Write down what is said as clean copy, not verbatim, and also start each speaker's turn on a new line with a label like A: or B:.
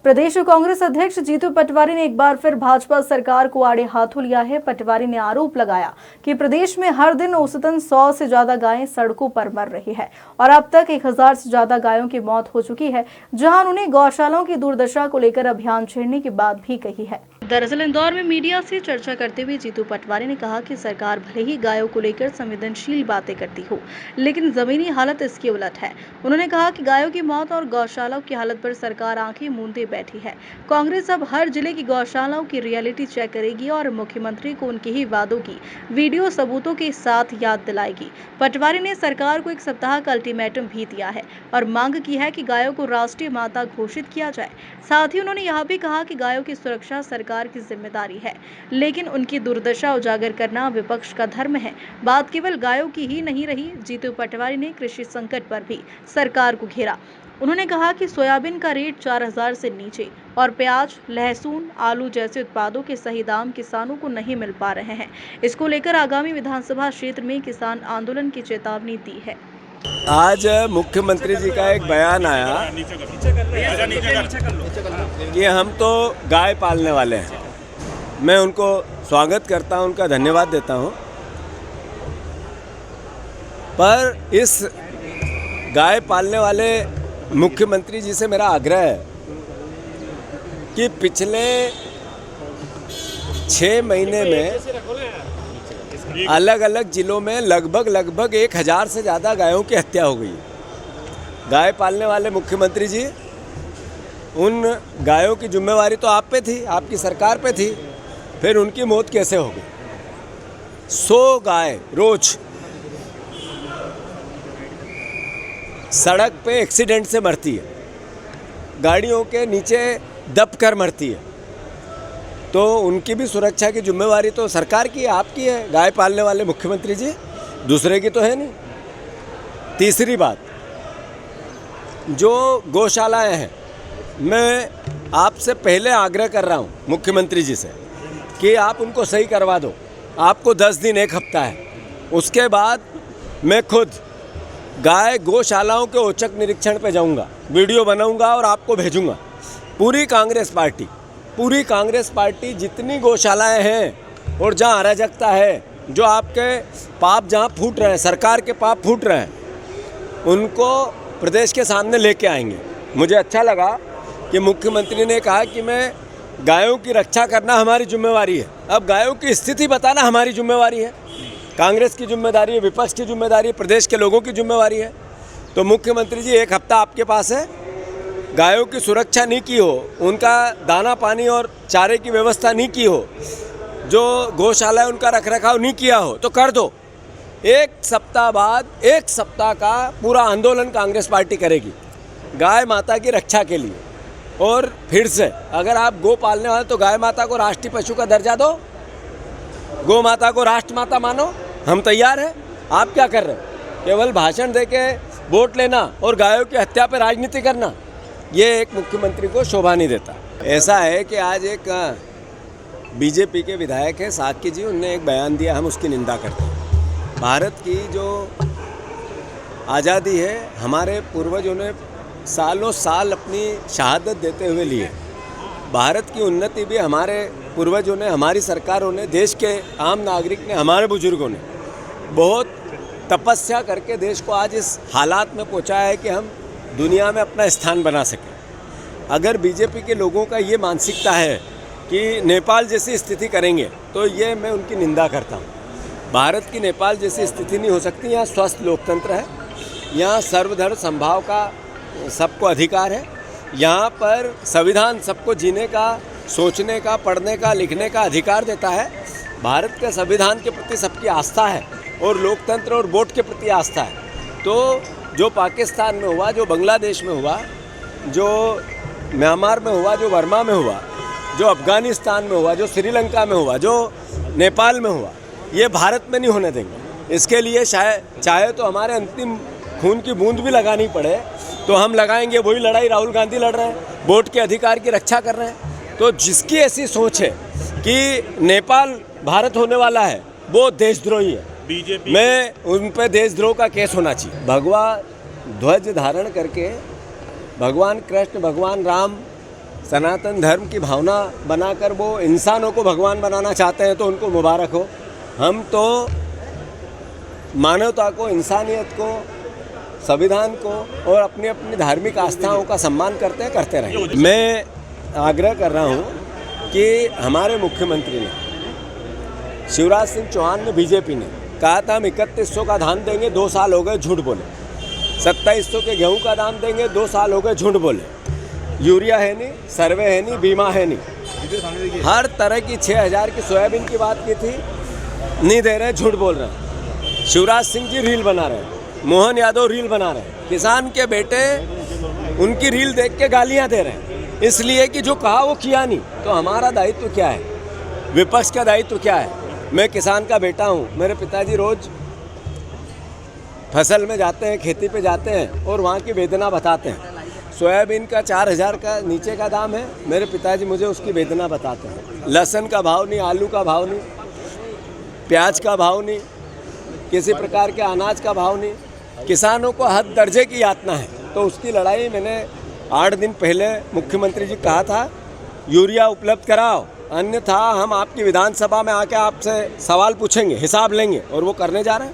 A: प्रदेश कांग्रेस अध्यक्ष जीतू पटवारी ने एक बार फिर भाजपा सरकार को आड़े हाथों लिया है। पटवारी ने आरोप लगाया कि प्रदेश में हर दिन औसतन 100 से ज्यादा गायें सड़कों पर मर रही है और अब तक 1000 से ज्यादा गायों की मौत हो चुकी है, जहां उन्होंने गौशालाओं की दुर्दशा को लेकर अभियान छेड़ने की बात भी कही है। दरअसल इंदौर में मीडिया से चर्चा करते हुए जीतू पटवारी ने कहा कि सरकार भले ही गायों को लेकर संवेदनशील बातें करती हो, लेकिन जमीनी हालत इसकी उलट है। उन्होंने कहा कि गायों की मौत और गौशालाओं की हालत पर सरकार आंखें मूंदे बैठी है। कांग्रेस अब हर जिले की गौशालाओं की रियलिटी चेक करेगी और मुख्यमंत्री को उनके ही वादों की वीडियो सबूतों के साथ याद दिलाएगी। पटवारी ने सरकार को 1 सप्ताह का अल्टीमेटम भी दिया है और मांग की है कि गायों को राष्ट्रीय माता घोषित किया जाए। साथ ही उन्होंने यह भी कहा कि गायों की सुरक्षा सरकार की जिम्मेदारी है, लेकिन उनकी दुर्दशा उजागर करना विपक्ष का धर्म है। बात केवल गायों की ही नहीं रही। जीतू पटवारी ने कृषि संकट पर भी सरकार को घेरा। उन्होंने कहा कि सोयाबीन का रेट 4000 से नीचे और प्याज, लहसुन, आलू जैसे उत्पादों के सही दाम किसानों को नहीं मिल पा रहे हैं। इसको लेकर आगामी विधानसभा क्षेत्र में किसान आंदोलन की चेतावनी दी है।
B: आज मुख्यमंत्री जी का एक बयान आया कि हम तो गाय पालने वाले हैं। मैं उनको स्वागत करता हूं, उनका धन्यवाद देता हूं, पर इस गाय पालने वाले मुख्यमंत्री जी से मेरा आग्रह है कि पिछले 6 महीने में अलग अलग जिलों में लगभग 1000 से ज़्यादा गायों की हत्या हो गई। गाय पालने वाले मुख्यमंत्री जी, उन गायों की जिम्मेवारी तो आप पे थी, आपकी सरकार पे थी, फिर उनकी मौत कैसे हो गई? 100 गाय रोज सड़क पे एक्सीडेंट से मरती है, गाड़ियों के नीचे दब कर मरती है। तो उनकी भी सुरक्षा की जिम्मेवारी तो सरकार की है, आपकी है, गाय पालने वाले मुख्यमंत्री जी, दूसरे की तो है नहीं। तीसरी बात, जो गौशालाएं हैं, मैं आपसे पहले आग्रह कर रहा हूं मुख्यमंत्री जी से कि आप उनको सही करवा दो। आपको 10 दिन 1 हफ्ता है, उसके बाद मैं खुद गाय गौशालाओं के औचक निरीक्षण पे जाऊंगा, वीडियो बनाऊंगा और आपको भेजूंगा। पूरी कांग्रेस पार्टी जितनी गौशालाएं हैं और जहां अराजकता है, जो आपके पाप जहां फूट रहे हैं, सरकार के पाप फूट रहे हैं, उनको प्रदेश के सामने लेके आएंगे। मुझे अच्छा लगा कि मुख्यमंत्री ने कहा कि मैं गायों की रक्षा करना हमारी जिम्मेवारी है। अब गायों की स्थिति बताना हमारी जिम्मेवारी है, कांग्रेस की जिम्मेदारी है, विपक्ष की जिम्मेदारी है, प्रदेश के लोगों की जिम्मेवारी है। तो मुख्यमंत्री जी, 1 हफ्ता आपके पास है। गायों की सुरक्षा नहीं की हो, उनका दाना पानी और चारे की व्यवस्था नहीं की हो, जो गौशाला है उनका रखरखाव नहीं किया हो, तो कर दो। 1 सप्ताह बाद 1 सप्ताह का पूरा आंदोलन कांग्रेस पार्टी करेगी गाय माता की रक्षा के लिए। और फिर से अगर आप गौ पालने वाले तो गाय माता को राष्ट्रीय पशु का दर्जा दो, गौ माता को राष्ट्र माता मानो, हम तैयार हैं। आप क्या कर रहे हैं? केवल भाषण देके वोट लेना और गायों की हत्या पर राजनीति करना, ये एक मुख्यमंत्री को शोभा नहीं देता। ऐसा है कि आज एक बीजेपी के विधायक है साकी जी, उनने एक बयान दिया, हम उसकी निंदा करते हैं। भारत की जो आज़ादी है, हमारे पूर्वजों ने सालों साल अपनी शहादत देते हुए ली है। भारत की उन्नति भी हमारे पूर्वजों ने, हमारी सरकारों ने, देश के आम नागरिक ने, हमारे बुजुर्गों ने बहुत तपस्या करके देश को आज इस हालात में पहुंचाया है कि हम दुनिया में अपना स्थान बना सकें। अगर बीजेपी के लोगों का ये मानसिकता है कि नेपाल जैसी स्थिति करेंगे, तो ये मैं उनकी निंदा करता हूँ। भारत की नेपाल जैसी स्थिति नहीं हो सकती। यहाँ स्वस्थ लोकतंत्र है, यहाँ सर्वधर्म समभाव का सबको अधिकार है, यहाँ पर संविधान सबको जीने का, सोचने का, पढ़ने का, लिखने का अधिकार देता है। भारत के संविधान के प्रति सबकी आस्था है और लोकतंत्र और वोट के प्रति आस्था है। तो जो पाकिस्तान में हुआ, जो बांग्लादेश में हुआ, जो म्यांमार में हुआ, जो बर्मा में हुआ, जो अफ़गानिस्तान में हुआ, जो श्रीलंका में हुआ, जो नेपाल में हुआ, ये भारत में नहीं होने देंगे। इसके लिए चाहे तो हमारे अंतिम खून की बूंद भी लगानी पड़े तो हम लगाएंगे। वही लड़ाई राहुल गांधी लड़ रहे हैं, वोट के अधिकार की रक्षा कर रहे हैं। तो जिसकी ऐसी सोच है कि नेपाल भारत होने वाला है, वो देशद्रोही है। बीजेपी में उन पर देशद्रोह का केस होना चाहिए। भगवा ध्वज धारण करके भगवान कृष्ण, भगवान राम सनातन धर्म की भावना बनाकर वो इंसानों को भगवान बनाना चाहते हैं तो उनको मुबारक हो। हम तो मानवता को, इंसानियत को, संविधान को और अपनी अपनी धार्मिक आस्थाओं का सम्मान करते रहें। मैं आग्रह कर रहा हूँ कि हमारे मुख्यमंत्री ने, शिवराज सिंह चौहान ने, बीजेपी ने कहा था हम 3100 का धान देंगे, 2 साल हो गए झूठ बोले। 2700 के गेहूं का दाम देंगे, 2 साल हो गए झूठ बोले। यूरिया है नहीं, सर्वे है नहीं, बीमा है नहीं। हर तरह की 6000 की सोयाबीन की बात की थी, नहीं दे रहे, झूठ बोल रहे हैं। शिवराज सिंह जी रील बना रहे हैं, मोहन यादव रील बना रहे हैं, किसान के बेटे उनकी रील देख के गालियां दे रहे हैं, इसलिए कि जो कहा वो किया नहीं। तो हमारा दायित्व क्या है, विपक्ष का दायित्व क्या है? मैं किसान का बेटा हूँ, मेरे पिताजी रोज फसल में जाते हैं, खेती पे जाते हैं और वहाँ की वेदना बताते हैं। सोयाबीन का 4000 का नीचे का दाम है, मेरे पिताजी मुझे उसकी वेदना बताते हैं। लहसुन का भाव नहीं, आलू का भाव नहीं, प्याज का भाव नहीं, किसी प्रकार के अनाज का भाव नहीं। किसानों को हद दर्जे की यातना है, तो उसकी लड़ाई मैंने 8 दिन पहले मुख्यमंत्री जी कहा था यूरिया उपलब्ध कराओ, अन्यथा हम आपकी विधानसभा में आके आपसे सवाल पूछेंगे, हिसाब लेंगे, और वो करने जा रहे हैं।